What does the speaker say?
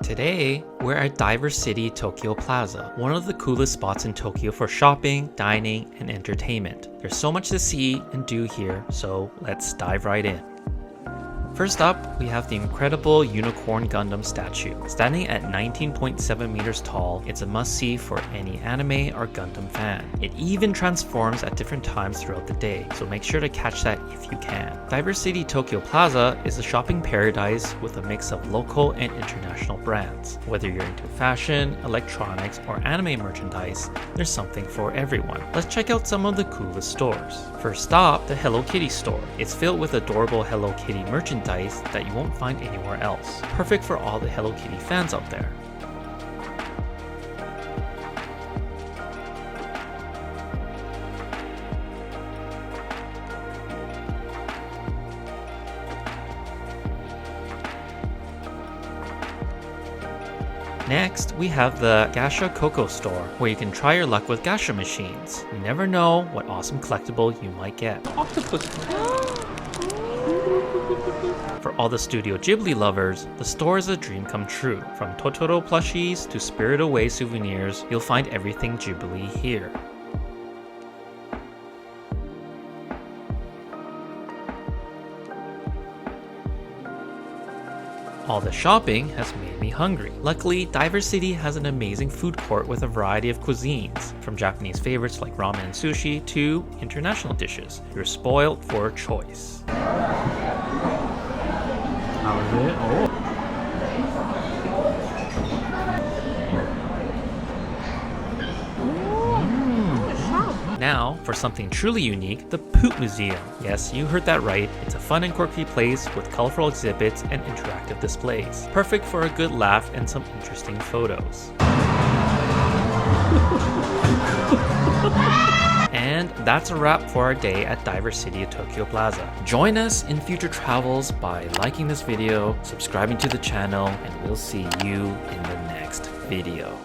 Today, we're at Divery City, Tokyo Plaza, one of the coolest spots in Tokyo for shopping, dining, and entertainment. There's so much to see and do here, so let's dive right in. First up, we have the incredible Unicorn Gundam statue. Standing at 19.7 meters tall, it's a must-see for any anime or Gundam fan. It even transforms at different times throughout the day, so make sure to catch that if you can. Divery City Tokyo Plaza is a shopping paradise with a mix of local and international brands. Whether you're into fashion, electronics, or anime merchandise, there's something for everyone. Let's check out some of the coolest stores. First stop, the Hello Kitty store. It's filled with adorable Hello Kitty merchandise that you won't find anywhere else. Perfect for all the Hello Kitty fans out there. Next, we have the Gashacoco store, where you can try your luck with gacha machines. You never know what awesome collectible you might get. Octopus. For all the Studio Ghibli lovers, the store is a dream come true. From Totoro plushies to Spirit Away souvenirs, you'll find everything Ghibli here. All the shopping has made me hungry. Luckily, Divery City has an amazing food court with a variety of cuisines, from Japanese favorites like ramen and sushi to international dishes. You're spoiled for choice. How is it? Oh. Now, for something truly unique, the Poop Museum. Yes, you heard that right. It's a fun and quirky place with colorful exhibits and interactive displays. Perfect for a good laugh and some interesting photos. And that's a wrap for our day at Divery City Tokyo Plaza. Join us in future travels by liking this video, subscribing to the channel, and we'll see you in the next video.